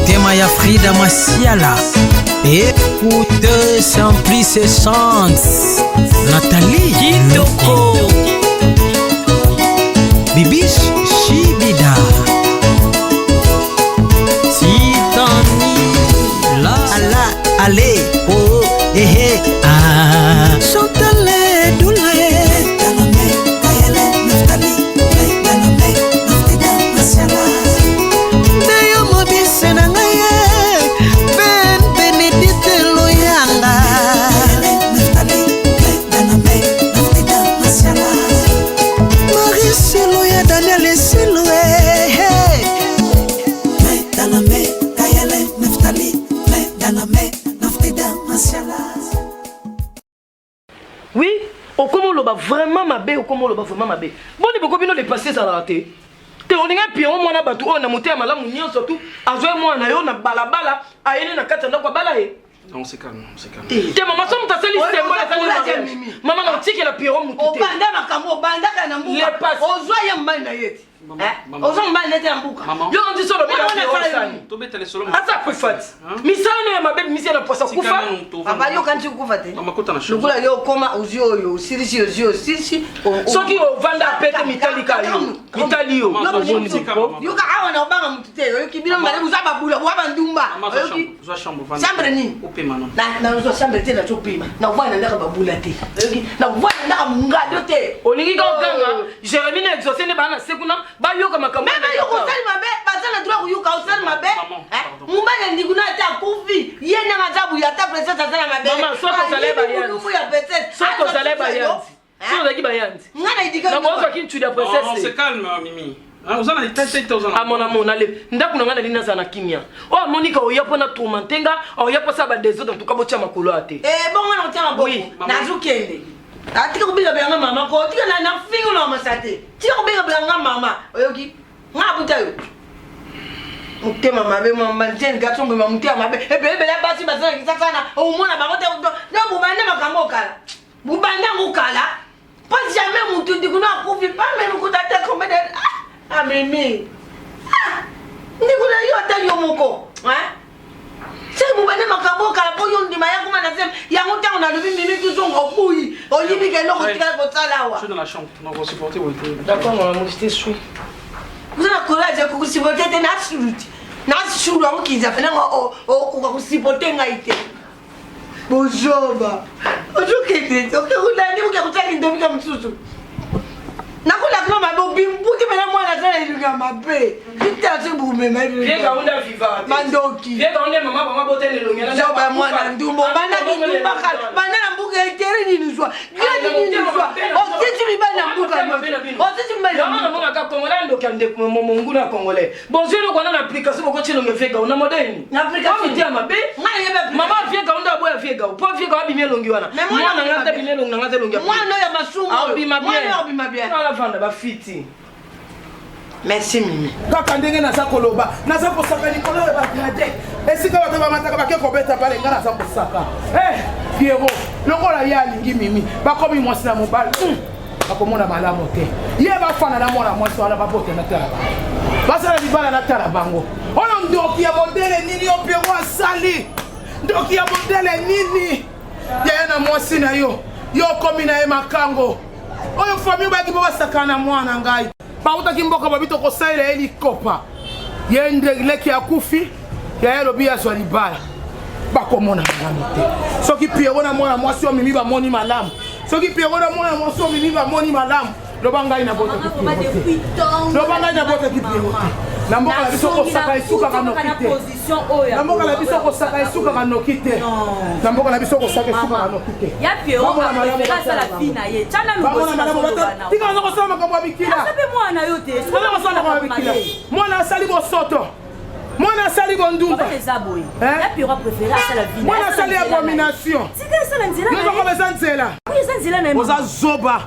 Motema ya Frida Masiala. Écoute sans plus essence. Nathalie Kitoko. Bibiche Shibida. Titani. La la allez. Oh eh ah. Chantale doule. Oui, au comment le bas vraiment ma bé, au comment le bas vraiment ma bé. Bon, il faut qu'on les passer ça la raté. Te on est un pion, moi na batu, on a monté à malam, on surtout. A joué moi na yo na balabala, a yéné na katana kwa balaye. Non, c'est calme, c'est calme. Te maman somme ta sali c'est moi la sali. Maman na tiki la pion muté. O banda makambo, banda kana mbuka. Les passes. O joie yamba na yeti. O zo mbali nete mbuka. Yo on dit solo bila pion sali. To betale solo. Asa kufat. Misala na mabe misi na posa kufa. Aba yo kanti kufa te. Mama kota na show. Lukula yo koma uzio yo, sirisi sirisi. Soki o vanda pete mitalika yo. Mitali yo. Yo ka awa na obanga mutute yo kibilo mbale uzaba bula, waba ndumba. Zo chambre vanda. Chambre ni. Ope manon. Na zo chambre te na chopima. Na wana ndaka babula te. Na wana ndaka mungado te. Olingi ka okanga, Jérémie na exaucé ne bana sekuna. Ba yoka makambo. Meme yo kosali mabe, bazana droit kuyuka osali mabe. Mumbana ndiguna ta kufi. Yena mazabu ya ta princesse azana mabe. Mama, soko zaleba yanzi. Soko zaleba yanzi. Soko zaleba yanzi. Ngana idika. Na bozo kintu ya princesse. Non, c'est calme Mimi. Vous en avez tête aux ah mon amour allez ndaku na ngana lina sana kimia oh monika oyapo na tourmentenga oyapo sa ba désordre en tout cas botia makolo ate bon ngana otia maboko nazukende atika kubiga banga mama ko tika na fingo na masate tika kubiga banga mama oyoki ngabuta yo mutema mabe mama nteni gatsombe mamutema mabe ebe la basi basana kisakana o mona bango te no bubanda makambo kala bubanda ngukala pas jamais mutu ndikuna kufi pas même kutata komede ah mimi ndikuna yo ata yo moko c'est bubanda makambo kala po yo ndima yangu manasema yango tango na lubi mimi tuzongo buyi olibi ke no kotika ko tsalawa je suis dans la chambre non vous supportez vous d'accord mon amour j'étais chou vous avez courage de supporter na suruti na suru amu kiza fena ko supporter ngaite bojoba ojukete okekudani ukekutaki ndomika msusu nakula kama mabo bimbuti mena mwana sana ilunga mabe kitatu bume mabe viega onda viva mandoki viega onda mama mama botene lungela joba mwana ndumbo bana kindumba kala bana na mbuga etere ninuzwa gani ninuzwa otiti libana mbuga otiti mbele mama mama ka congolais ndo kande mongu na congolais bonjour ko na application ko chilonge viega ona moderne na application dia mabe mama viega onda boya viega po viega abimie longi wana mwana ngata bimie longi ngata longi mwana ya masumu mwana obima bien vanda bafiti merci mimi kaka ndenge naza koloba naza kosaka likolo ya bagrade esika bato bamataka bake kobeta pale nga naza kosaka piero longola ye alingi mimi bakomi mwasi na mobali bakomona malamu te ye bafana na mwana mwasi wana babote na tala bango basala libala na tala bango oyo ndoki ya modele nini yo piero asali ndoki ya modele nini yaya na mwasi na yo komi na ye makango oyo famille baki bo basakana mwana ngai bautaki mboka babito kosalela helikopa yende leki akufi ya lobi azwa libala bakomona malamu te soki piero na mwana mwasi o mimi bamoni malamu soki piero na mwana mwasi o mimi bamoni malamu loba ngai na bota kipiero loba ngai na bota kipiero na mboka la biso kosaka esuka kanokite na mboka la biso kosaka esuka kanokite na mboka la biso kosaka esuka kanokite ya piero preference la fina ye chana lubosi na tika na kosala makambo ya bikila asabe mwana yo te na kosala makambo ya bikila mwana asali bosoto mwana asali bondumba ya piero preference la fina mwana asali abomination tika sala nzela yo ko beza nzela kuza nzela na oza zoba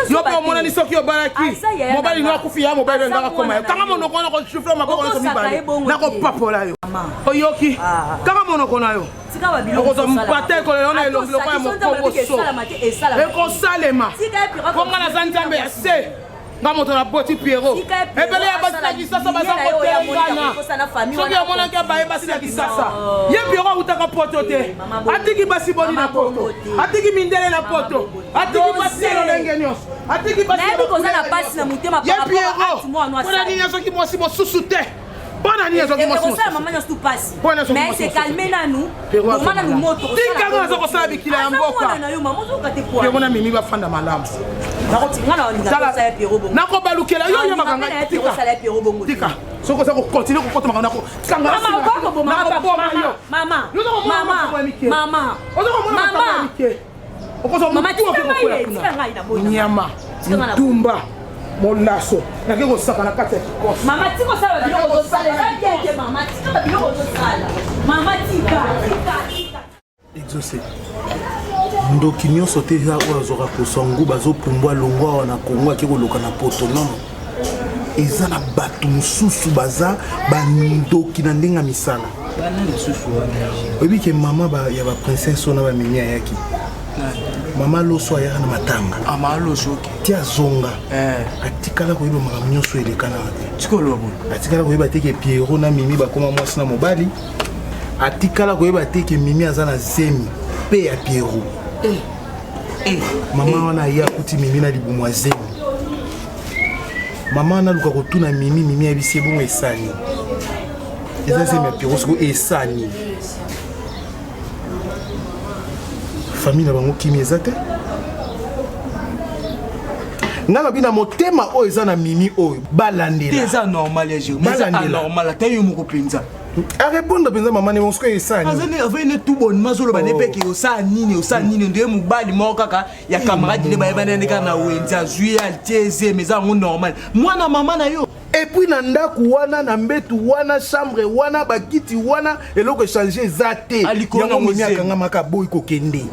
yo ko mona ni soki obalaki mobali no akufi ya mobali ndo akoma yo kanga monoko na ko chufla maboko na mibali na ko papola yo oyoki kanga monoko na yo tika ba biloko ko mpate ko le na elongi lokwa ya mokongo so e ko salema konga na zanzambe ya se nga moto na poti Pierrot ebele ya basi na kisasa baza kotelengana soki omonaki abaye basi na kisasa ye Pierrot autaka poto te atiki basi boni na poto atiki mindele na poto atiki basi ya lolenge nyonso atiki basi ya lolenge ye Pierrot mpona nini azoki mwasi mosusu te mpona nini azoki mwasi mosusu mais c'est calmé na nous comment na nous moto tikanga aza kosala bikila ya mboka Pierrot na mimi bafanda malamu nakobalukela yo makanga tika soko soko continue kokota makanga nako tikanga nyama ntumba molaso nake kosaka na kati ya kikosi mama tiko sala biloko tosala keke mama tika biloko tosala mama tika exaucé ndoki nyonso te eza oyo azoka kosangu bazopumbwa longwa awa na kongo ake koloka na poto nono eza na bato mosusu baza bandoki na ndenge ya misala oyebi ke mama ya baprincesse wana bamemi ayaki mama loso ayaka na matanga ti azonga atikala koyeba makambo nyonso eleka na te atikala koyeba te ke Pierrot na mimi bakoma mwasi na mobali atikala koyeba te ke mimi aza na zemi mpe ya Pierrot mama wana aya akuti mimi na libumu ya zemi mama wana aluka kotuna mimi ayebisi ebongo esani eza zemi ya Pierrot siko esani famille na bango kimi eza te ngaka bina motema oyo eza na mimi oyo balandela eza normal ya Jérémy eza anormal ata yo moko penza arépondre penza mama ne mosiko esani azali avene tout bonnement zoloba nepeke osala nini nde mobali moko kaka ya camarade ne bayebana ndeka na wenzi azwi alteze mais eza ngo normal mwana mama na yo et puis na ndaku wana na mbetu wana chambre wana bakiti wana eloko changer eza te yango mimi akanga maka boy kokende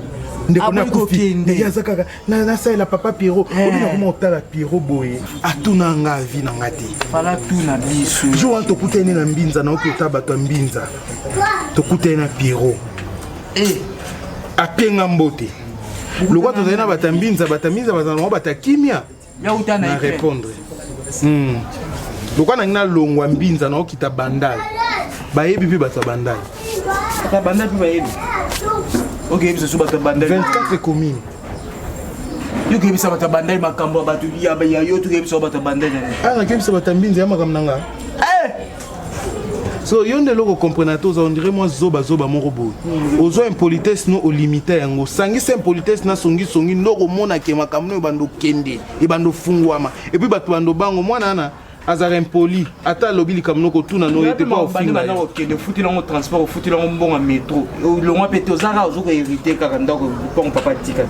ndeko na kofi ndeya zakaka na saela papa Pierrot obina comment otala Pierrot boye atuna nga vie na ngati fala tuna biso jo anto kutene na mbinza na okota bato mbinza to kutene na Pierrot apenga mbote lokwa to na batambinza bazana batakimia ya utana na répondre lokwa na ngina longwa mbinza na okita bandal bayebi pe bato bandal pe bayebi ok biso so bato bandal 24 communes yo ke bisa bato bandal makambo bato ya yo to ke bisa bato bandal na ke bisa bato mbinza ya makambo nanga so yonde loko comprendre to on dirait moi zoba mon robot ozo impolitesse no au limité yango sangi sem politesse na songi ndoko mona ke makambo no bando kende e bando fungwama et puis bato bando bango mwana na azara impoli ata lobili kamno ko tuna no était pas au fin na okende futi longo transport futi longo mbonga métro longo pete ozara ozo ko hériter kaka ndako pon papa tika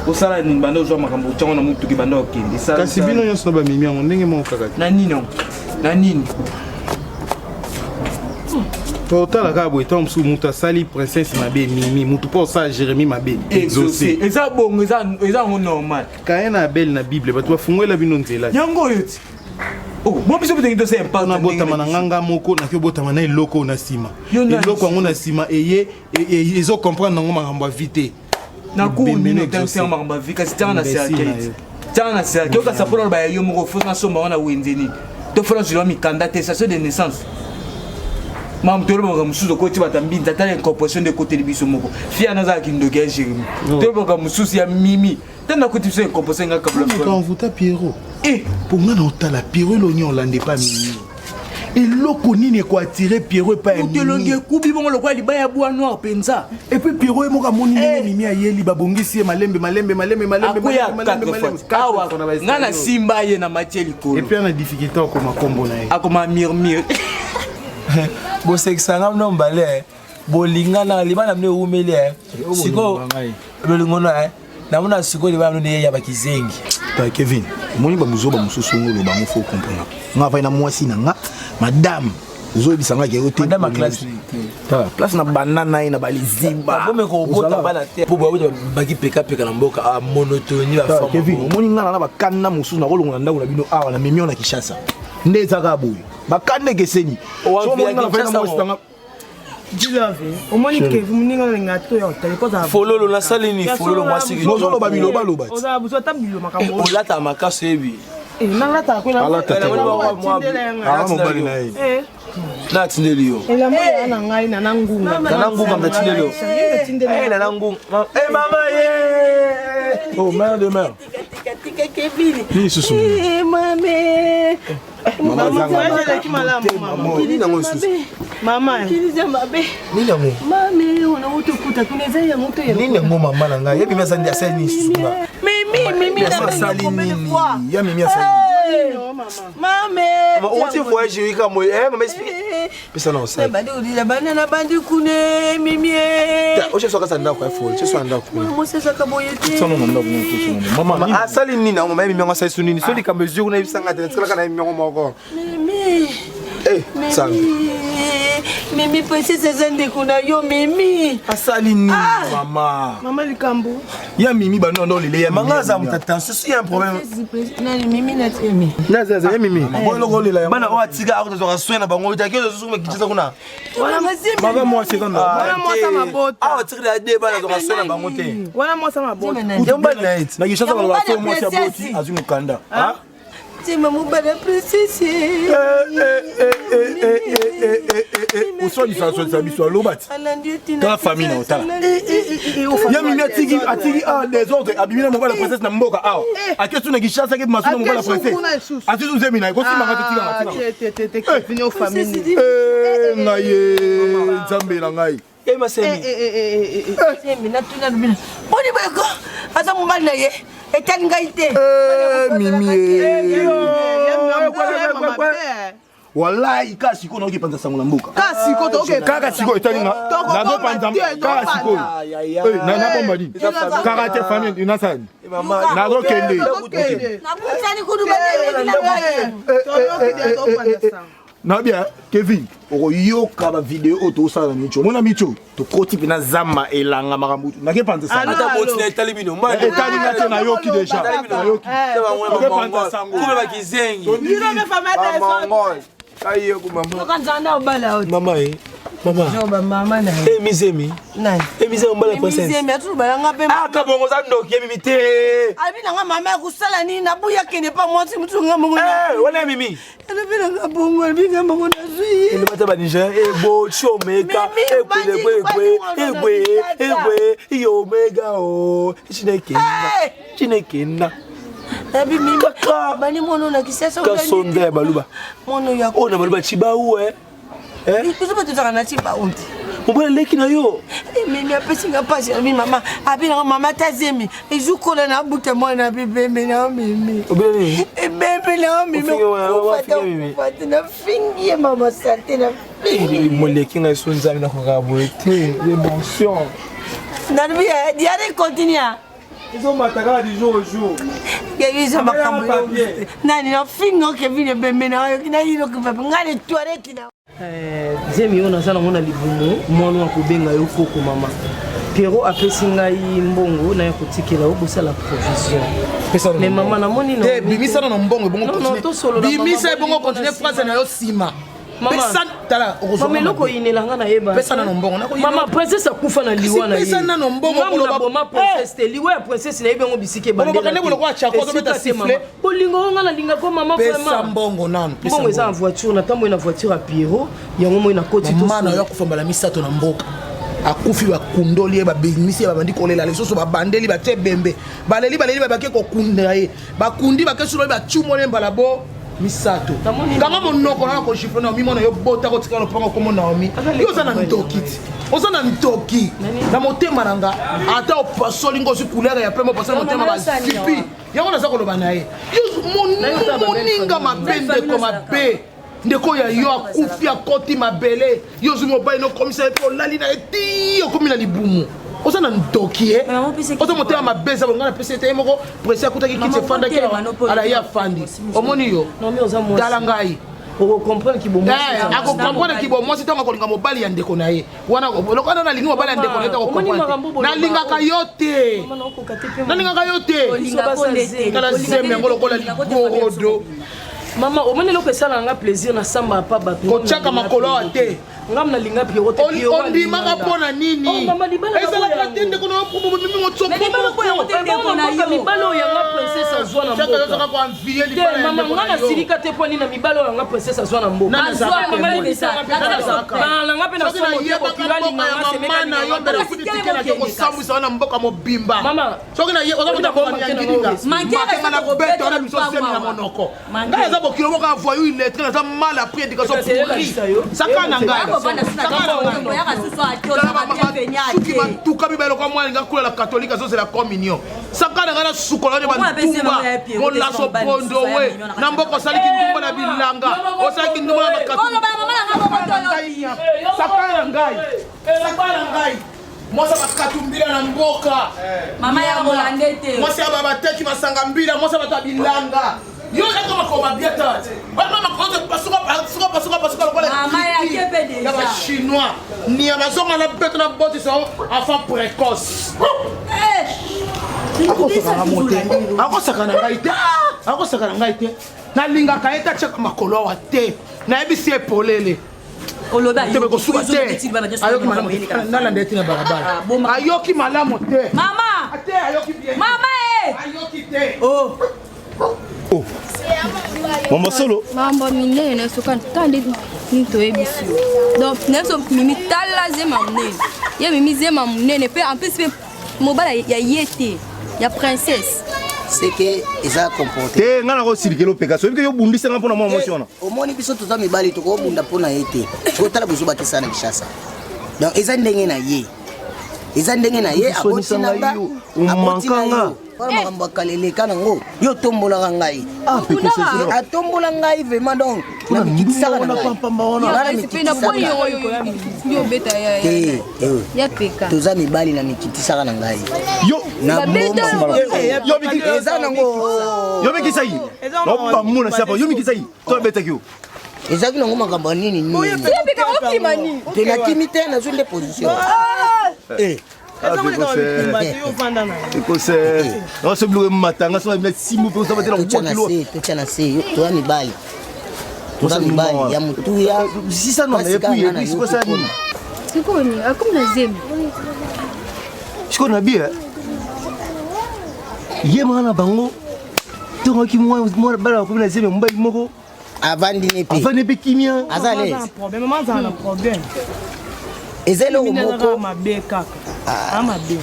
osala ni bando ozo makambo tshongo na mutu ki bando okende ça kasi bino nyonso na ba mimi yango ndenge mo kaka na nini Totala kabo etant msu muta sali princesse mabe mimi mutu po sa Jérémy mabe exaucé eza bongo eza normal kaena belle na bible bato bafungwela bino nzela yango yoti bon biso peut-être c'est important na botama na nganga moko na kyo botama na eloko na sima eloko yango na sima eye ezo comprendre ngo makambo vite na ku mino tansi makambo vite kasi tana na circuit ka sapolo ba yo moko fo na somba na wenzeni to fona zilo mi candidate ça de naissance mam tolo boka mususu koti batambinza tala incorporation de côté biso moko fia na za kindoke ya Jérémy tolo boka mususu ya mimi tena koti biso incorporation nga kabla ko quand vous ta Pierrot pour nga na otala Pierrot lo nyo lande pas mimi eloko nini ko attirer Pierrot pas mimi telonge kubi bongo lokwa libaya bwa noir penza et puis Pierrot moka moni mimi ayeli babongisi malembe ngana simba ye na matieli ko et puis na difficulté ko makombo na ye akoma murmure bosekisanga mno mbale bolingana libana mne umele siko belingono namuna siko libana mne ya bakizengi ta Kevin moni ba muzoba mususu ngolo ba mufo comprendre nga va na mwasi na nga madame zo bisanga ke ote madame classe ta place na banana ina balizimba bombe ko bota bana te po ba baki peka na mboka a monotonie la femme Kevin moni nga na bakana mususu na kolonga ndako na bino awa na memion na Kishasa ndeza ka boye bakande keseni so mo na fena mo stanga Dilavé omoni ke muninga lenga to ya hotel ko za fololo na salini fololo mwasi nozolo ba biloba loba oza buso ta bilo makambo olata makaso ebi nalata ko na mobali na ye natindeli yo elamba ya na ngai na ngunga mtatindeli yo na ngunga mama ye oh mère de mère ni susu mama na ngai yebi asali asali susu ya mimi asali Mame, oti voyage wika mo mama explique pesa na osali la banana bandi kune mimi oche soka sanda kwa fol che so anda ku mo se saka boyete sono mama ku mama asali nini na mama mimi ngasa isu nini so li kambezu kuna ibisanga tena tsala kana mimi ngomoko mimi sambi mimi princesse zende kuna yo mimi asali nini mama likambo ya mimi bano ndo lele ya mangaza mtata c'est un problème nani mimi na temi naza ya mimi bono ko lela bana o atika akuzoka swena bango itakezo susume kichisa kuna wala mazimbi baba moi sekanda wala mwasa mabota awa tikira de bana zoka swena bango te wala mwasa mabota njomba night na kishasa bana baso moi saboti azumukanda Tima mubala princesse usoni sa biso lobati ta famille na otala ya mimi atigi des autres abimina mobala princesse na mboka awa akesu na kishasa ke masuna mobala princesse atizu zemi na ikosi manga totika matina famille ngaye nzambe na ngai semi na tuna lubina boni beko asa mobali na ye etali ngai te mimi wallahi kasi ko noki panza sango na mbuka kasi ko to ke kaka siko etali na do panza kaka siko na bomba di kaka te famille inasani na do kende na butani kudu na bien Kevin oyoka ba video auto sala micho mona micho to koti pina zama elanga makambutu na ke panza sango ata boti na etali bino ma etali na te na yoki deja na yoki ke panza sango kuma bakizengi ndiro me famille aye ku mama kanzana obala mama mama joba mama na mizemi nani mizemi mbala princesse mizemi atubala ngape aka bongo za ndoki yebi te abina nga mama kusala ni na buya kene pa mwati mtu nga mungu wala mimi abina nga bongo abina mungu na zui ile bata ba Niger ebo chomeka egwe iyo omega o chinekenda abi mimi bani mono na kisasa kasonde baluba mono ya ona baluba chibawe kuzuba tutaka na chiba unti mobile leki na yo mimi apesinga pasi abi mama abina mama tazemi izukola na buta mwana bibembe na mimi obele bebe na mimi fatina fingi mama sante na fingi moleki na sonza na kokabo te l'émotion nani ya diare continue ils ont mataka du jour au jour Kevin makambo nani na fingo Kevin bembe na yo kina hilo kipapo ngale toilette na zemi yo nazala ngona libumu mwana wa kubenga yo koko mama Pierrot apesi ngai mbongo na ya kotikela obosala provision mais mama na moni te bimisa na mbongo bongo continue bimisa bongo continue phrase na yo sima pesa tala mama loko inelanga na yeba pesa na mbongo mama princesse akufa na liwa na ye pesa na mbongo na boma princesse te liwa ya princesse na yebengo bisike bandela bakane bolo kwa chako to beta siffler olingo nga na linga ko mama vraiment pesa mbongo nan pesa mbongo eza en voiture na tambo na voiture à Pierrot yango mo na koti to mama na yo kufa mbala misato na mboka akufi bakundoli babimisi babandi kolela lesoso babandeli bate bembe baleli babake kokunda ye bakundi bakesulo bachumole mbala bo misato kanga monoko na ko chiffre na mimona yo bota ko tikalo panga ko mona omi yo za na ntoki oza na ntoki na motema nanga ata opasoli ngosi couleur ya pembe pasala motema ba sipi yango na za ko loba na ye yo moninga mabende ko mabe ndeko ya yo akufi akoti mabele yo zumi obai no commissaire ko lali na eti yo komi na libumu oza na ntoki oza motema mabeza bonga na pese te moko presse akutaki kiti efanda ke ala ya fandi omoni yo tala ngai comprendre ki bomo ako comprendre ki bomo sita ngakolinga mobali ya ndeko na ye wana lokana na lingi mobali ya ndeko na ye ko comprendre na linga ka yote na linga ka yote kala zeme ngolo kola ligodo mama omoni loko esala nga plaisir na samba pa bato kochaka makolo ate ngam na linga Pierrot te Pierrot ondimaka mpona nini oh mama libala ezalaka te ndeko na mimi motsoko libala ko yango te ndeko na yo mibalo yanga princesse azwa na mboka ko envier libala mama ngana silika te poni na mibalo yanga princesse azwa na mboka azwa mama libisa na ngapa na somo te kokilali nganga semeka na yo ndeko kutikela ke kosambwisa na mboka mobimba mama soki na ye oza ko yangilinga manke na beto na biso semi na monoko ngai eza bokilo moko avoyu illettré naza mal appris éducation pourri saka na ngai suki matuka mibale kwa mwana nga kula la catholique azozela communion saka na ngai na sukola ne bantumba molaso pondo we na mboka osaliki ndumba na bilanga osaliki ndumba na bakatolika saka na ngai mwasa bakatumbila na mboka mama ya molande te mwasa ya babateki masanga mbila mwasa bata bilanga yo eka makoma bieta bama makoze pasuka lokola mama ya kepe deja ya ba chinois ni ya bazonga na beto na boti so enfant précoce akosaka na ngai te nalingaka ye tatiaka makolo awa te nayebisi epolele kosuka te nalanda eti na balabala ayoki malamu te ayoki te mama solo mambo minene soka tande ni toyebisi donc neso mimi tala zema munene ye mimi zema munene pe en plus pe mobala ya yete ya princesse c'est que eza comporté te ngana ko sirikelo peka so yo bundisa nga pona mwa motion omoni biso toza mibali to ko bunda pona yete ko tala buzuba kisa na Kishasa donc eza ndenge na ye abotinanga umankanga makambo akaleleka nango yo tombolaka ngai atombola ngai vraiment donc namikitisaka toza mibali na mikitisaka na ngai eza nango yo mikisai nobamuna siapa yo mikisai tobetaki yo ezaki nango makambo nini tenakimi te nazwi nde position osebluke matanga so na simu pe osaba tela kokilo tocha na se toza mibali ya mutu ya sisa no na epi siko sa nini siko ni akum na zemi siko na bia ye mana bango tonga ki mo bala ko na zemi mbai moko avandi ne pe kimia azale problème maman za na problème ezelo moko mabeka amabe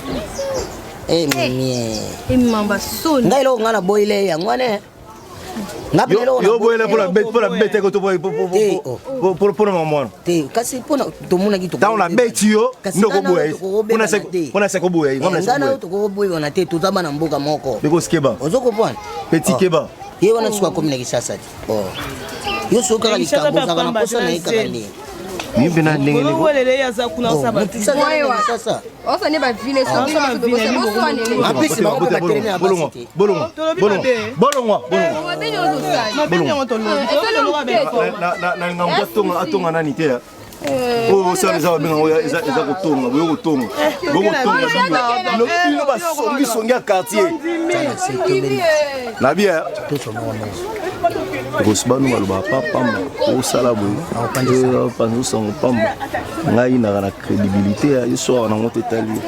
mamba soni ngai lo ngana boile ya ngwane yo boile pour la bête ko to pour maman te kasi pona to mona ki to dans la bête yo ndoko boye pona se ko boye ngana to ko boye ona te to taba na mboka moko beko skeba ozoko pona petit keba ye wana swa komina Kishasa yo soka kali kambo zaka na posa na ikakali mimi na ndenge ni wolele ya za kuna sabati sasa ofa ne ba vile so apesi ba ko baterene na basiti bolongo na ngambo atonga nani te oh ça les amis eza kotonga boyo kotonga no ba songi quartier na bien gosbanu maloba pamba osala boye panzo sango pamba ngai na crédibilité ya soir na ngote tali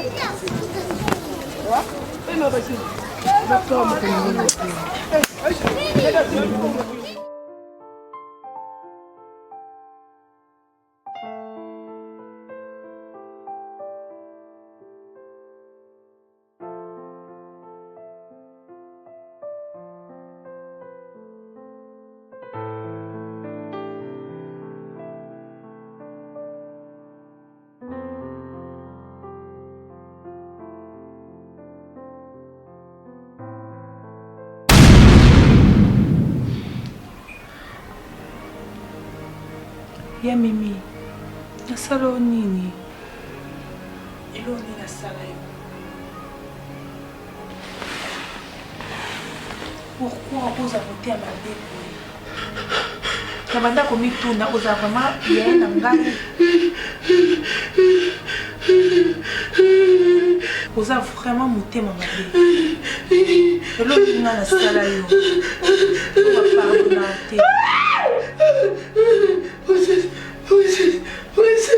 ya mimi nasala nini eloni nasala yo pourquoi oza kote ya mabe boye na banda komituna oza vraiment yaye na ngai oza vraiment motema mabe eloni nga nasala yo opapardona te Vous êtes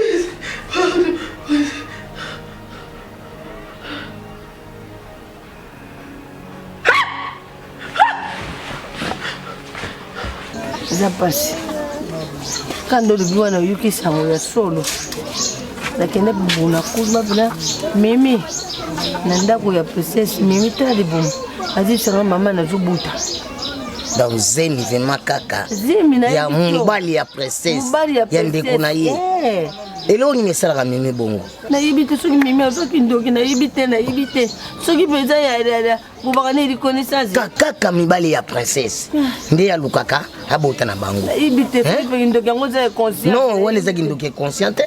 eza pasi kando olobi wana oyoki sango ya solo nakende bubuna kuluma mpena mimi na ndako ya princesse mimi tala libumu azisanga mama nazobuta donc zemi vema kaka ya mobali ya princesse ya ndeko na ye eloko nini esalaka mimi bongo nayebi te soki mimi azoki ndoki nayebi te soki mpenza bobaka na reconnaissance kaka mibali ya princesse nde alukaka abota na bango nayebi te soki ndoki yango eza conscient non wana ezaki ndoki consciente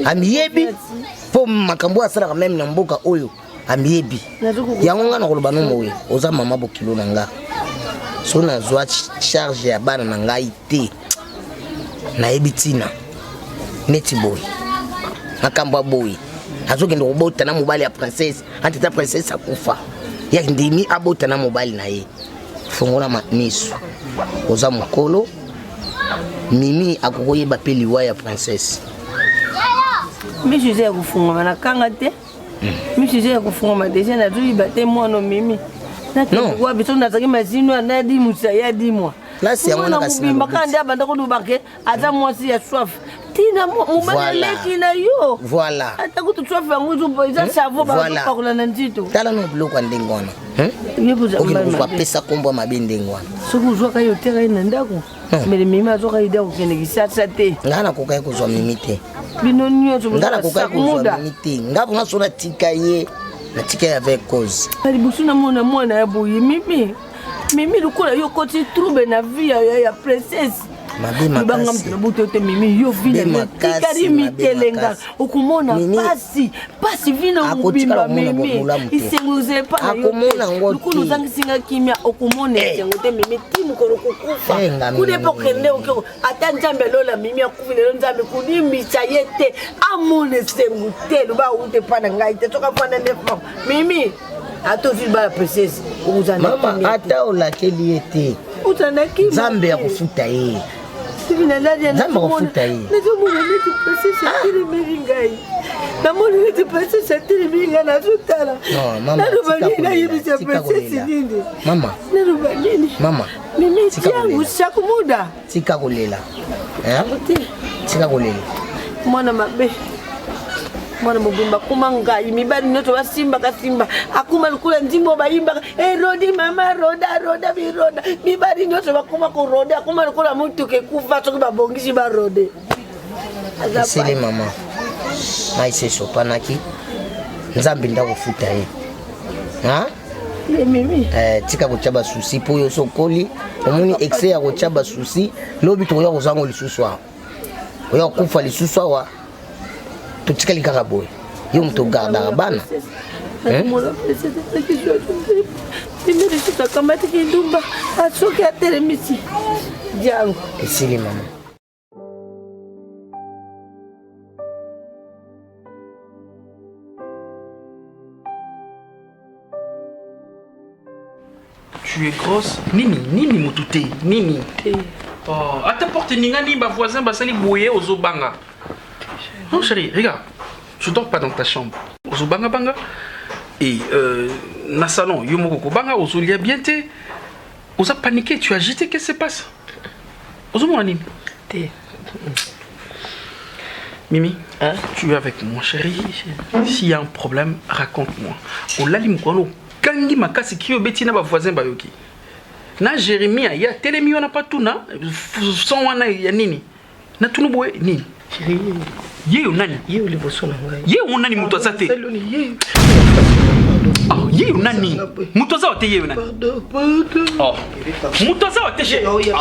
amiyebi mpo makambo asalaka meme na mboka oyo amiyebi yango nga na koloba nomo oyo oza mama bokilo na nga so nazwa charge ya bana na ngai te nayebi ntina neti boye makambo ya boye azokende kobota na mobali ya princesse anteta princesse akufa yakindimi abota na mobali na ye fongola miso oza mokolo mimi akokoyeba mpe liwa ya princesse miso eza ya kofungama na kanga te miso eza ya kofungama deja nazoyiba te mwana mimi nakwa biso nazaki mazino anadimusa ya dimwa place yango nakasima kandi abanda kolubake aza mwasi ya soif tina mobali leki na yo voilà ata kutu soif yango zo eza cerveau bakopakola na nzito tala no biloko ndenge wana okende pesa kombo mabe ndenge wana soki ozwaka yo te kai na ndako mele mimi azoka ide kokende kisasa te nga nakokai kozwa mimi te bino nyonso nga nakokai kozwa mimi te nga mponga so natika ye natika ye avec cause liboso namona mwana ya boye mimi lokola yo koti trouble na vie ya princesse mabanga mtuna buto te mimi yo vina tikari mitelenga okumona pasi vina mubimba mimi isenguze pa akomona ngoti lokolo zangisinga kimia okumona isengo te mimi timu kolo kukufa kude pokende okyo ata nzambe lola mimi akuvile nzambe kudimbisa yete amone sengu te loba ute pana ngai te toka pana nefa mimi atozi ba princesse uzana mama ata olakeli yete uzana kimia nzambe ya kufuta ye Nzambe kufuta ye nazomona neti princesse atelemeli ngai namoni neti princesse atelemeli ngai nazotala naloba nini nayebisa princesse nini naloba nini mimi tiangu chaque muda tika kolela tika kolela mwana mabe mwana mobimba kuma ngai mibali nyonso basimbaka simba akuma lokula nzimbo bayimbaka erodi mama roda biroda mibali nyonso bakuma korode akuma lokola motuka ekufa soki babongisi barode esili mama maise esopanaki nzambe ndakofuta ye tika kotya basusi mpo oyo sokoli omoni exe ya kotya basusi lobi tokoya kozango lisusu awa oya kokufa lisusu awa totikali kaka boye yo moto ogardaka bana akamatiki ndumba asoki atelemisi jango esili mama Tu es grosse Nini motute Nini Oh, à ta porte ningani ba voisin ba sali boye ozobanga. Non chérie, regarde. Je dors pas dans ta chambre. Ozobanga banga. Et na salon, yo moko banga ozolia bien te. Oza paniqué, tu as agité, qu'est-ce qui se passe? Ozomo anime. Mimi, tu es avec moi chérie. S'il y a un problème, raconte-moi. On l'a dit moi kangi makasi ki obeti na ba voisin ba yoki. Na Jérémie ya telemi wana patuna son wana ya nini na tunu boye nini chérie ye nani ye liboso na ngai ye nani muto azate oh ye nani muto azate ye nani oh muto azate chérie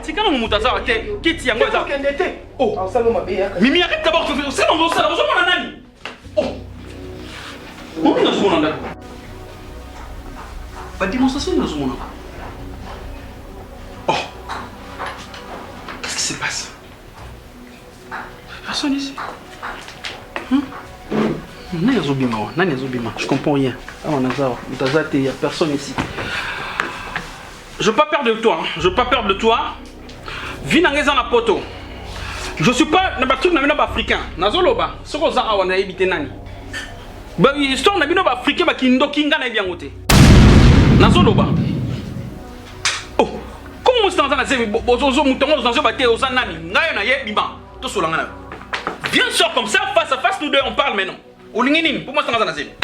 tikana muto azate kiti yango za oh mimi arrête d'abord c'est non ça on a nani oh on a ce monde là pas démonstration dans ce monde. Oh, qu'est-ce qui se passe? Personne ici. Je comprends rien. Il n'y a personne ici. Je n'ai pas peur de toi. Je n'ai pas peur de toi. Viens dans la poto. Je ne suis pas un africain. Nazoloba. Ce que vous avez habité nani. Histoire de africain qui n'a pas Nazoloba. Oh, comment dans un assez bozozo mouton dans un bâté aux anani. Ngayo na ye biban. Tout sur l'angana. Viens sort comme ça face à face nous deux on parle maintenant. Au lingini pour moi c'est dans un assez.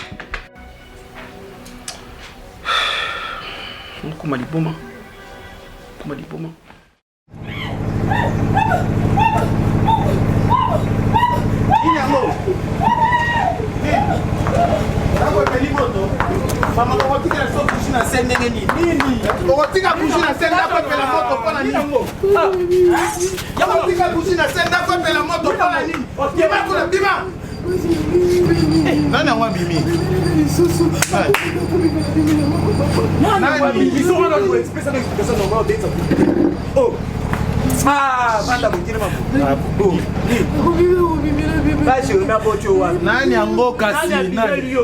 Comment dit Boma? Comment dit Boma? Mama kokotika so kushina sende nini? Nini? Kokotika kushina sende kwa pela moto kwa nini? Ya kokotika kushina sende kwa pela moto kwa nini? Bima kuna bima. Nani angwa bimi? Nani? Ils sont là pour expliquer ça explication normale date. Oh. Ah, banda bukire mabu. Ah, boum. Bashi una bocho wa. Nani ango kasi nani?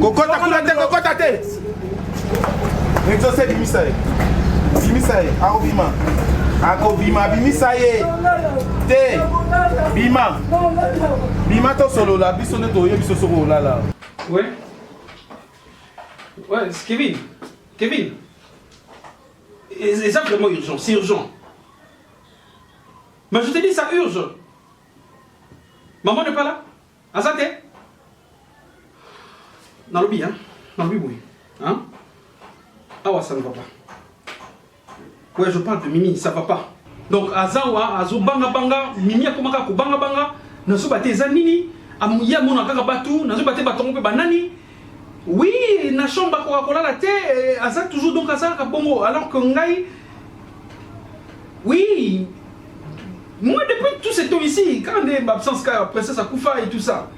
Kokota kuna te kokota te. Exaucé bimisaye. Bimisaye akobima. Akobima bimisaye. Te. Bima. Bima to solo la biso ne to yo biso solo la la. Ouais. Ouais, c'est Kevin. Kevin. Et c'est vraiment urgent, c'est urgent. Mais je te dis, ça urge. Maman n'est pas là. Azate. Dans le hein? Dans le oui. Hein? Ah ouais, ça ne va pas. Ouais, je parle de Mimi, ça va pas. Donc, Azawa, Azo Banga Banga, Mimi Akomaka Banga Banga, Nazo Bate Zanini, Amuya Monaka Batu, Nazo Bate Batongo Banani. Oui, na chambre Coca-Cola la terre, Aza toujours donc Aza Kabongo, alors que Ngai. Oui, moi depuis tout ce temps ici, quand on est absence, princesse Akoufa et tout ça.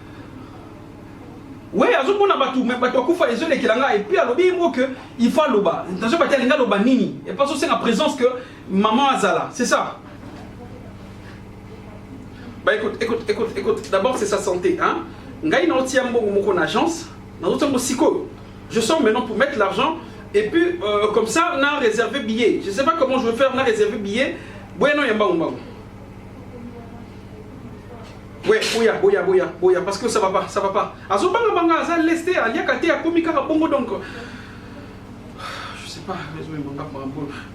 Oui, Azo Mona Batu, mais Batu Akoufa les yeux les Kilanga, et puis à l'obéi moi que il faut l'oba. Dans ce bataille, il y a l'oba nini. Et pas aussi la présence que maman Azala, c'est ça. Bah écoute, d'abord c'est sa santé, hein. Ngai n'a pas mon agence. Je sors maintenant pour mettre l'argent et puis comme ça on a réservé billet. Je ne sais pas comment je vais faire, on a réservé billet. Bueno yamba umba. Ouais, boya parce que ça va pas. Azobanga banga azal lesté alia kate akomika ka bongo donc je sais pas,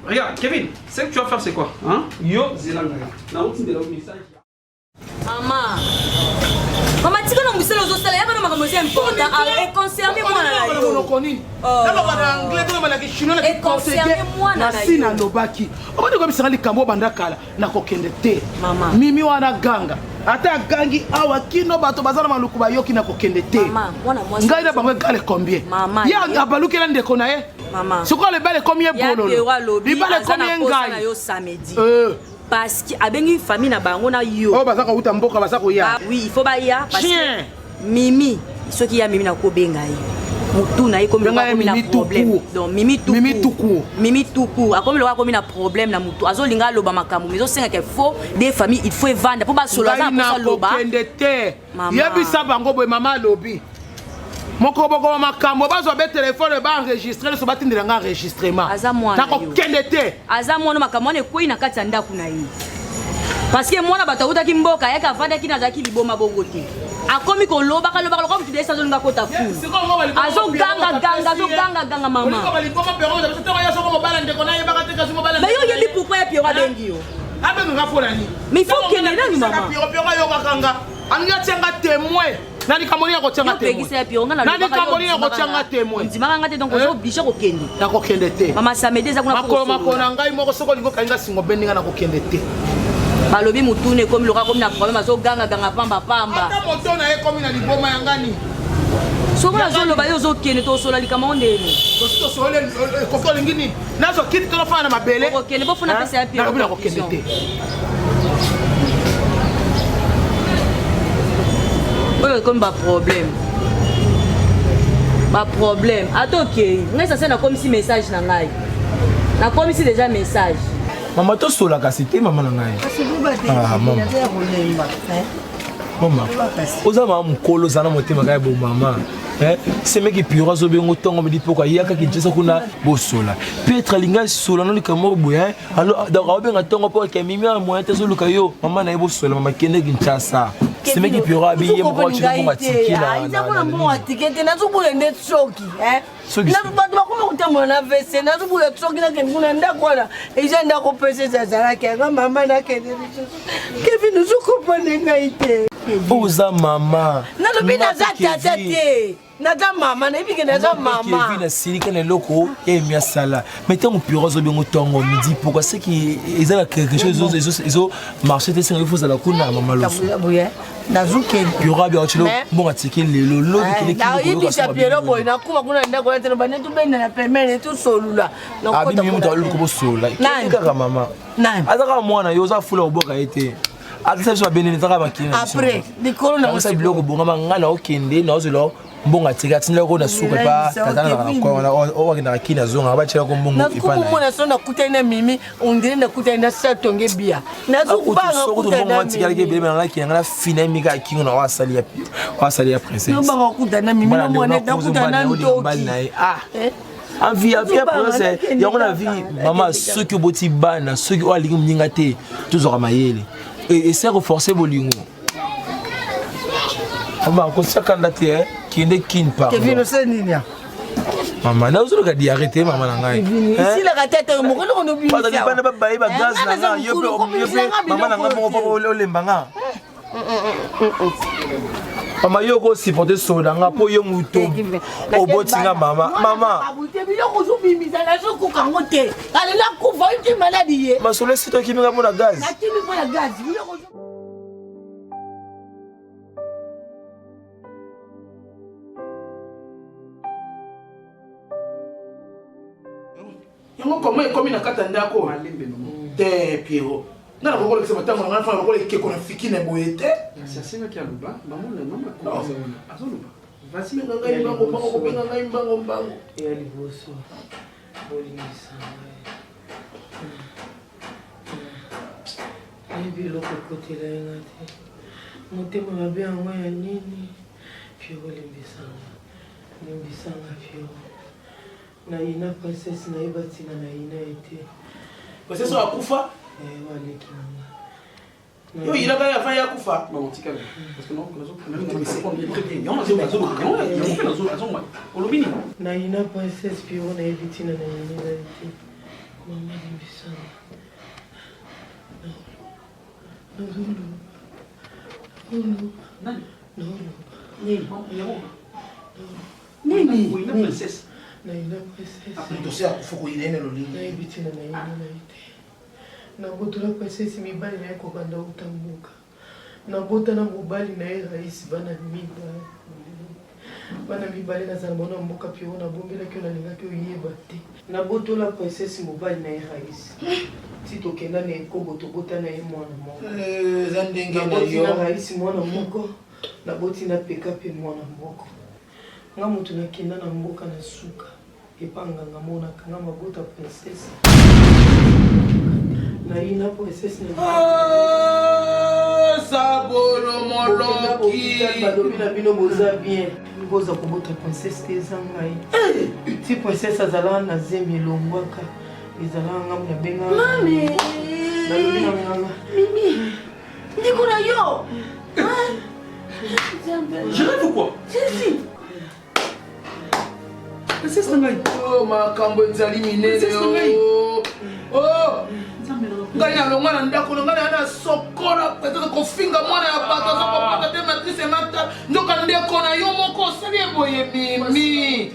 regarde Kevin, ce que tu vas faire c'est quoi hein? Yo zelanga. Na outil de la message. Maman. Maman, tu connais monsieur le social, il y a pas de monsieur important. Et concerné moi là. Et concerné moi là. Sina lobaki. Obandi ko bisanga likambo banda kala na kokende te. Maman. Mimi wana ganga. Ata gangi awa kino bato bazana maluku bayoki na kokende te. Maman, wana moi. Ngai na bango gale combien? Maman. Ya abaluki na ndeko na ye. Maman. Siko le bale combien bololo? Il bale combien ngai? Yo samedi. Parce qu'il y a une famille na bango na yo. Oh bazaka uta mboka bazaka ya. Oui, il faut ba ya parce que Mimi, ce qui y a Mimi na ko bengai. Mutu na iko na problème. Donc Mimi tuku. A comme le comme na problème na mutu. Azo linga loba makambo. Mais osenga que faut des familles, il faut vendre pour ba solo za pour ça loba. Yebisa bango boy mama lobi. Moko boko makambo bazwa be téléphone ba enregistrer so batindira nga enregistrement. Na ko kendete. Aza mwana makambo ne ko ina kati anda kuna yi. Parce que mwana batauta kimboka yaka vanda kina zaki liboma bongote. Akomi ko loba ka loba ko tu desa zo nga kota fu. Azo ganga mama. Mais yo yebi pourquoi ya piora bengi yo. Abe nga polani. Mais il faut que nani mama. Piora yo bakanga. Anga tsenga témoin. Nani kamonia ko tsenga témoin. Nani kamonia ko tsenga témoin. Ndimaka ngate donc ozo bisha ko kende. Na ko kende te. Mama samedi za kuna ko. Makona ngai moko soko lingo kanga singo bendinga na ko kende te. Balobi mutune comme loka comme na problème azo ganga pamba. Ata moto na ye comme na liboma yangani. Somo na zolo ba yo zo kende to sola likama ondeni. To sola ko lingini. Nazo kiti to fana mabele. Ko kende bo funa pesa ya pio. Na ko kende te. Comme problème. Attends, ok. Ça c'est comme si message na ngai. Na comme si déjà message. Maman to sola kasi te maman na ngai. Ah maman. Maman, aux amants, mon colo, ça n'a pas été ma maman. C'est mec qui pire, ça bien autant, on me dit pourquoi il y a quelqu'un qui dit ça qu'on a beau sola. Peut-être l'inga sola, non, le camor bouillant. Alors, dans bien attends, on peut qu'il y ait mis un moyen de se le caillou. Maman n'a beau sola, maman qui n'est qu'une chasse. C'est mec qui pire, habillé, mon voiture, mon attiqué là. Il y a un bon attiqué, tu n'as pas besoin d'être choqué. Na ba ko mo tamo na vese na zo buya tsoki na ke nguna ndakwana ija ndako pese za zala ke nga mama na ke Kevin zo ko pone ngaite Oza mama na do bina za tata te na za mama na ibike na za mama Kevin asili kana loko et mi asala mais tant piro zo bingo tongo me dit pourquoi c'est qui ils ont quelque chose ils ont marché c'est il faut ça la kuna mama lo nazuke piro bien tu bon atiki le lo qui na ibi sa piro boy na kuma kuna ndako na bane tu bena na permet tout solula na ko ta lo ko sola kaka mama azaka mwana yo za fula oboka ete atisa so benene taka bakina après likolo na sa biloko bonga mangana okende na ozelo mbonga tika tinela ko na suka pa tatana na ko na o na kina zonga ba tshela ko mbongo ipana na mona so na kutana mimi ondire na kutana sa tonge bia na zo kubanga kutana tika ke bele na ki ngala fina mi ka kingo na wasali ya princesse no ba kutana mimi no mona na kutana ntoki Envie après il y a on vie maman ceux qui boti bana ceux qui o alingi mninga te toujours mayele et c'est renforcer bolingo maman ko sakanda te qui ne kin pas Kevin c'est nini maman na uzo ka di arrêter maman na ngai ici la tête mo ko no bi pas de bana ba ba ba gaz na nga yo maman na nga mo ko lembanga Mama yo ko supporter soda nga po yo muto obotinga mama biloko zo bimisa na zo ko kango te ale la kufa une maladie ma solo sito kimi nga mona gaz na kimi mona gaz biloko zo yango comment comme na katanda ko te Pierrot na ko ko sema tango na fa ko ke ko na fiki na boyete c'est ça qui a le bas maman la maman azoluba vas-y ngai mbango et ali boso bolingisa ni biloko kotela ngate motema mabe yango ya nini Pierrot limbisanga Pierrot na ina princesse na ibatina na ina ete princesse akufa waleki yo il a pas fait ya kufa maman tikale parce que non très bien olobini na ina princesse Pierrot na ibatina na ina ete mama limbisanga Nini princesse na ina princesse après dossier akufa ko ina no lingi na ibatina na ina na ete na botola princesse mibali na ko banda utambuka na bota na mobali na rais bana mibali na zana bona mboka Pierrot na bombela kyo na linga kyo yeba te na botola princesse mobali na rais tito kenda na ekobo to bota na mwana moko zandenge na yo na rais mwana moko na boti na peka pe mwana moko nga mutu na kenda na mboka na suka epanga nga mona kanga mabota princesse na ina princesse na sabolo moloki balobi na bino boza bien boza kobota princesse te eza ngai ti princesse azalaka na zemi elongwaka ezalaka ngamu na benga nalobi na nganga mimi ndiko na yo je rêve ou quoi si princesse na ngai makambo ezali minene ngai nalonga na ndako na ngai na sokola peut-être kofinga mwana ya bato azokopata te matrice mata ndoka ndeko na yo moko osali eboye mimi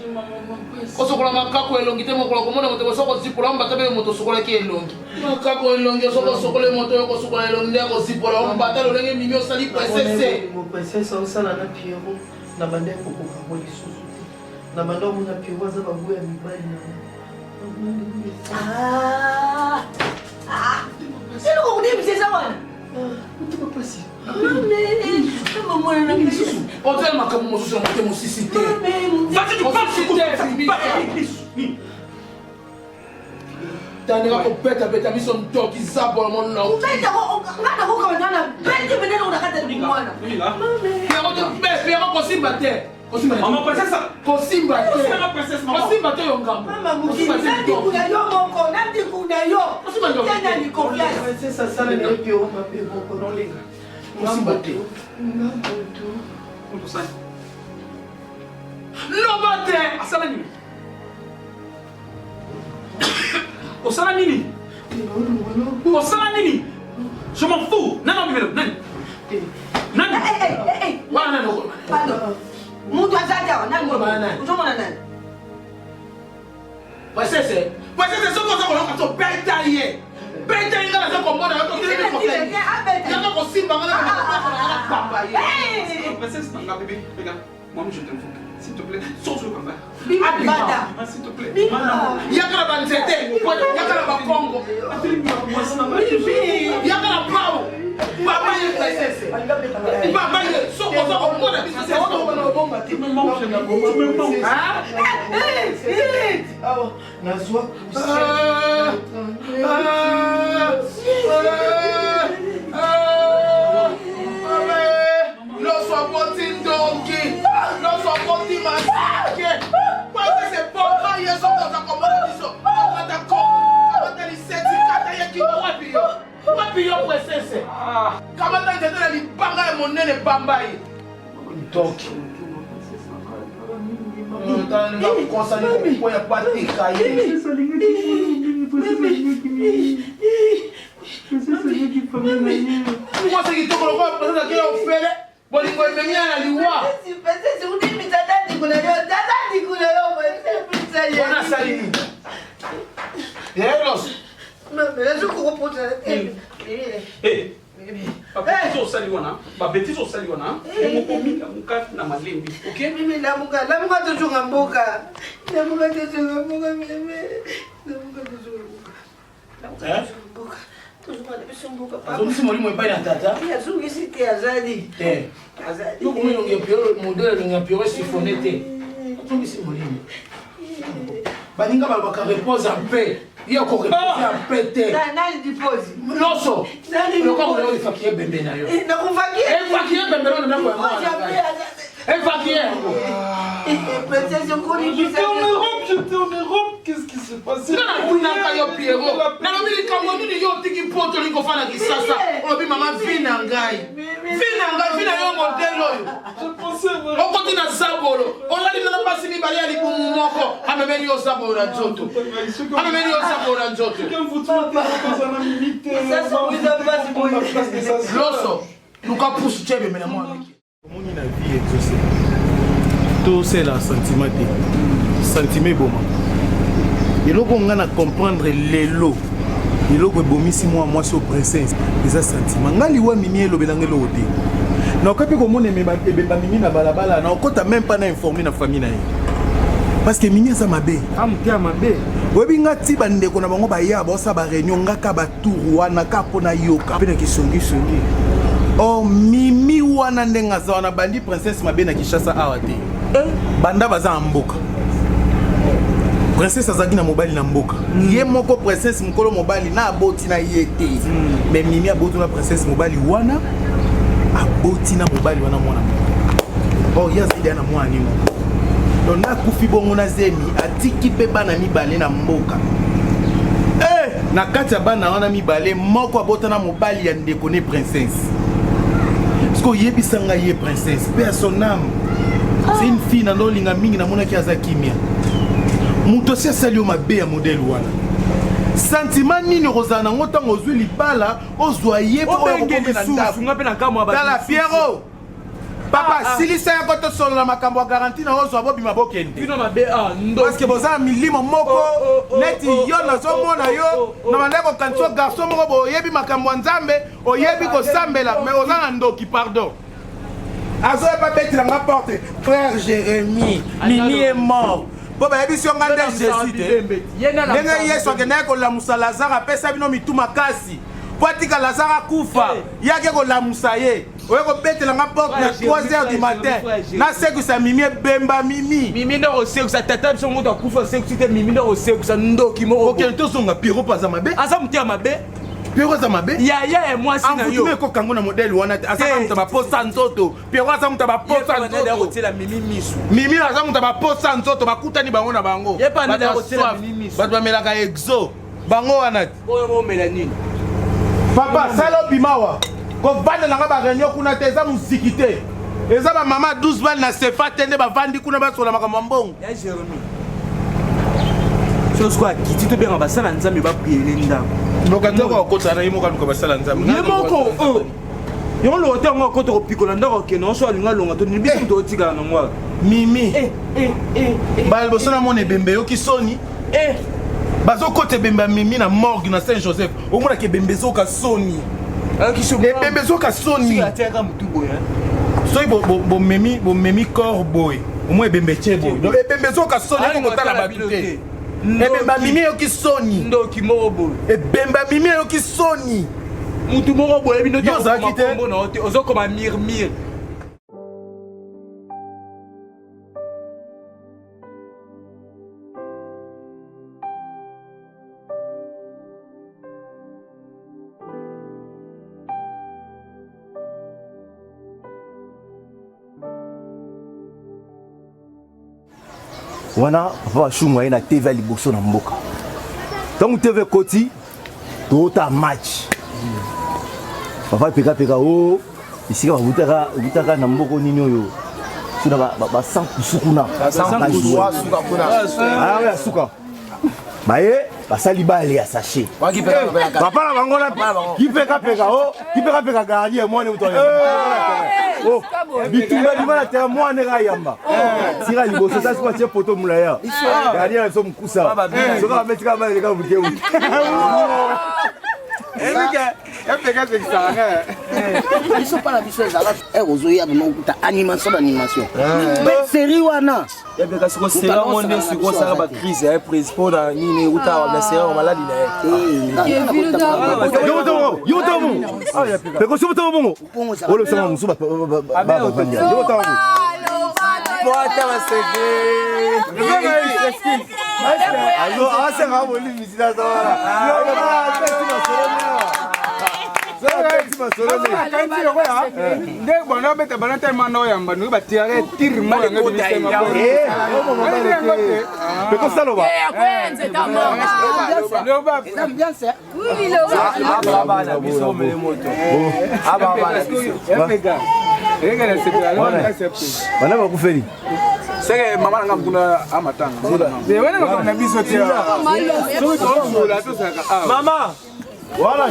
kosokola makako elongi te mokola komona moto kosoko zipola mbata be moto sokolaki elongi makako elongi osokosokola moto yo kosokola elongi nde akosipola mbata lolenge mimi osali princesse princesse osala na Pierrot na bande kokokango lisusu te na bande omona Pierrot aza babu ya mibali na c'est le coup de c'est ça wana hôtel makambo mosusu na mote mosisi te tandika kopeta biso ntoki zabola monoko Pierrot kosimba te Maman princesse kosimba te kosimba te yo ngambo Osala nini? Je m'en fous. Non, Nani. Mutu azaja nani mwana uzomona nani Princesse soko za kolonga to beta ye ngala za komona yo to tele ko fe ya ko simba ngala ko papa ye Princesse, bébé, regarde. Moi, je t'aime. S'il te plaît, sauce le combat. Bimada. S'il te plaît. Yakala banzete, yakala bakongo. Yakala pao. Papa ye princesse. Papa ye soko za komona biso c'est soko na bomba ti. Nazwa. Lo so botin donki. Lo so botin masake. Parce c'est bon quand il y a son dans ta commande biso. Comment t'as les certificats ya ki wapi yo princesse. Comment t'as été li banga mon nene bambai. Donc Tanga konsani ko ya patika ye. Moi c'est qui te colocou presque que eu fele. Bolingo ememia na liwa. C'est une mitata dikuleyo, Bona salini. Eros. Non, mais là je comprends pas. Papa, tu es au saliwana. Babeti au saliwana. Mon comique, mon caf, na malembi. Ok? Mimi la muka toujours en boca. La muka toujours en boca, mimi. La muka toujours en boca. La muka toujours en boca. Toujours en boca. Azongi si molimo epai na tata. Ya zungi si te azadi. Azadi. Yo komo yongi pioro modèle yongi pioro siphonné te. Azongi si molimo. Baninga balobaka repose en paix. Yo ko repose en paix te. Nani dipose? Loso. Loko ko ifakie bembe na yo. Na kufakie? Ifakie bembe na na kwa. Ifakie. Princesse Okoni J'étais en Europe, qu'est-ce qui s'est passé? Non, on n'a pas yo Pierrot. Na lobi li kamoni ni yo tiki poto li ko fana kisasa. Lobi mama vina ngai. Vina yo modelo yo. Je pensais vraiment. On continue à Zabolo. On a dit que nous passons les balais à l'Ibumoko. On a mis au Zabolo à Zoto. On a mis au Zabolo à Zoto. Loso. Nous avons poussé Tchèbe maintenant. Comment il a vie exaucée? Tout c'est la sentiment. Sentiment bon. Et là, on a comprendre les lots. Et là, on a mis moi sur princesse. Les sentiments. On a liwa mimi lo belange lo odi. Na okapi ko mona meba mimi na balabala na okota même pas na informer na famille na ye. Parce que mimi za mabe. Amtia mabe. Webi ngati bande ko na bango ba ya ba sa ba réunion ngaka ba tour wana ka pona yoka. Pe na kisongi. Oh mimi wana ndenga za wana bandi princesse mabe na Kishasa awate. Banda baza mboka. Princesse azaki na mobali na mboka. Ye moko princesse mukolo mobali na aboti na yete. Mais mimi aboti na princesse mobali wana aboti na mobali wana mwana. Oh yazidi na mwana ni moko. Donc na kufi bongo na zemi atiki pe bana mibale na mboka. Na kati ya bana wana mibale moko abota na mobali ya ndeko ne princesse. Sko yebisanga ye princesse, paix à son âme. C'est une fille na lolinga mingi na mona ki azakimia. Muto si asali o mabe ya modèle wana. Sentiment nini rozana ngota ngozwi libala ozwa yebo o ngeni susu ngape na kamwa ba. Tala Pierrot. Papa silisa ya koto solo na makambo garantie na ozwa bobi mabokende. Bino mabe ndo. Parce que boza milimo moko neti yo na zo mona yo na mandeko kanso garçon moko bo yebi makambo nzambe o yebi ko sambela mais ozana ndoki pardon. Azo pas mettre dans ma porte. Frère Jérémie, Nini est mort. Boba yebi si on ngande Jésus. Nenga yeso kena ko la musa Lazare apesa bino mituma kasi. Poatika Lazare kufa. Yake ko la musa ye. oye kobetelanga porte na 3h du matin nasekisa mimi ebemba mimi nde kosekisa tata biso moto akufa osekisi te mimi nde kosekisa ndoki moko okende tozonga Pierrot mpo aza mabe aza motu ya mabe Pierrot aza mabe yaya ya mwasi na yo amfutume ekokango na modele wana te azaka moto baposa nzoto Pierrot aza moto baposa nzoto kotiela mimi misu mimi aza moto baposa nzoto bakutani bango na bango bato bamelaka exo bango wana te oyo momela nini papa sala obimawa kovanda nanga bareunion kuna te eza muziki te eza bamama 12 bale na sefa te nde bavandi kuna basola makambo ya mbongo ya Jérémi sosko akiti tobenga basala nzambe bapriele ndako lokatoko akotana ye moko aluka basala nzambe ye moko yango loka te yango akota kopikola ndako akende oso alinga longa to nini biso moto otikala nango aka mimi baliboso na mona ebembe yoki soni bazokota ebembe ya mimi na morgue na Saint Joseph omonaka ebembe ezoka soni ebembe ezoka soni soki bomemi corps boye omoi ebembe tie boye donc ebembe ezoka soni ekokotala bato te ebembe ya mimi eyoki soni ndoki moko boye ebembe ya mimi eyoki soni mutu moko boye bino yo ozalaki te ozokoma mirmire wana papa bashungu aye na tv ya liboso na mboka ntango tv ekoti toota match papa pekapeka o esika babutaka na mboka nini oyo suna basankusu kuna ya suka baye basali bale ya sachet papa na bango kipekapeka o kipekapeka gardien mwane moto bitumba limana tera mwane kayamba sika liboso sasi kwa tie poto mulaya gardien na so mukusa soka bametika baleka mukeu biso mpa na biso ezala ozoya bino okuta animation d'animation série wana sera monde sikosaka bacrise ya principal na nini ekuta bamesera wa maladi na ye pekosibutoko bongo olosanga mosu babandia asenga bolimisina nde bana beta bana tema na oyamba no batiare tir mo yanga bisema peko saloba bana bakufeli seke mama nanga mkuna amatanga wana ngakona biso te mama wala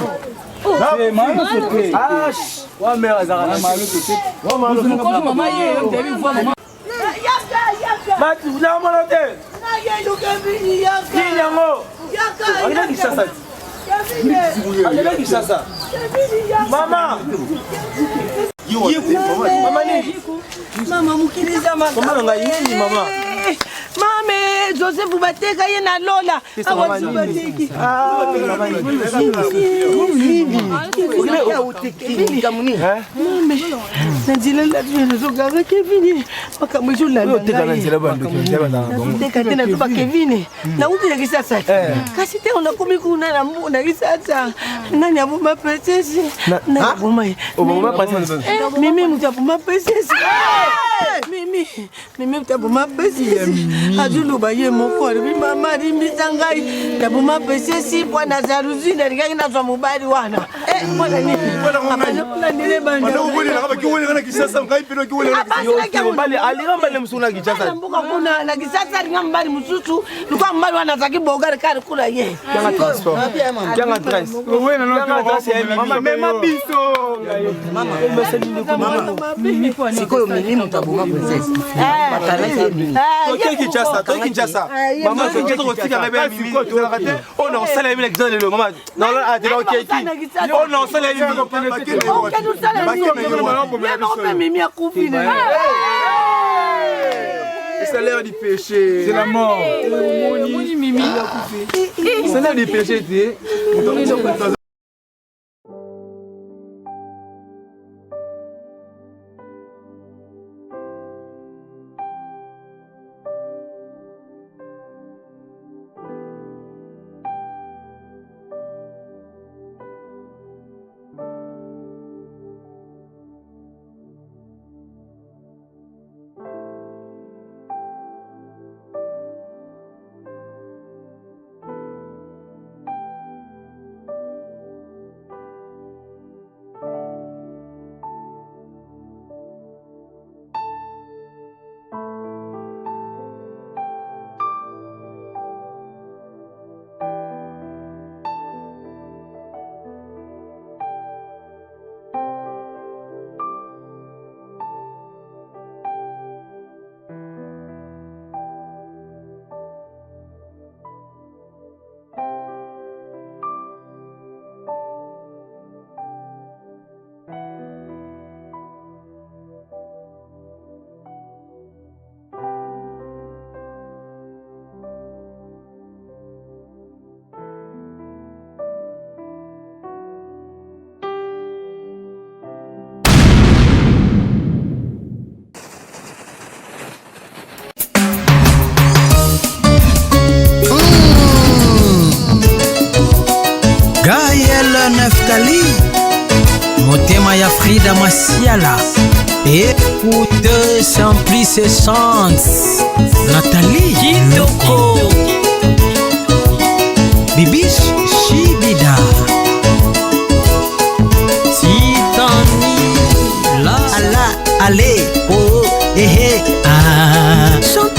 mama mukiliza mame Joseph bateka ye na lola awazubateki nanzila lazokaka kevini makambo ezolaloteka te nazoba kevini nauti na kisasa kasi te onakomi kuna na mbu na kisasa nani aboma pesesi nani aboma mimi mutu aboma pesesi mimi mutu aboma pesesi azuluba ye moko alobi mama limbisa ngai naboma pesesi mpo na jalousie alingaki nazwa mobali wana mpona ninilandile bandambuka kuna na kisasa alinga mobali mosusu lukwa mobali wana azalaki bogari kari kuna ye sikoyo mimi mutu aboma pesesi Kinshasa. Maman, c'est quelque chose qui a bien mimi. On a salé avec le maman. Non là, à dire OK. On a salé avec c'est l'heure du péché. C'est la mort. C'est l'heure du péché. Frida Masiala. Écoute sans plus essence. Nathalie Kitoko. Bibiche Shibida. Titani. La. Allez, oh, ah. Chante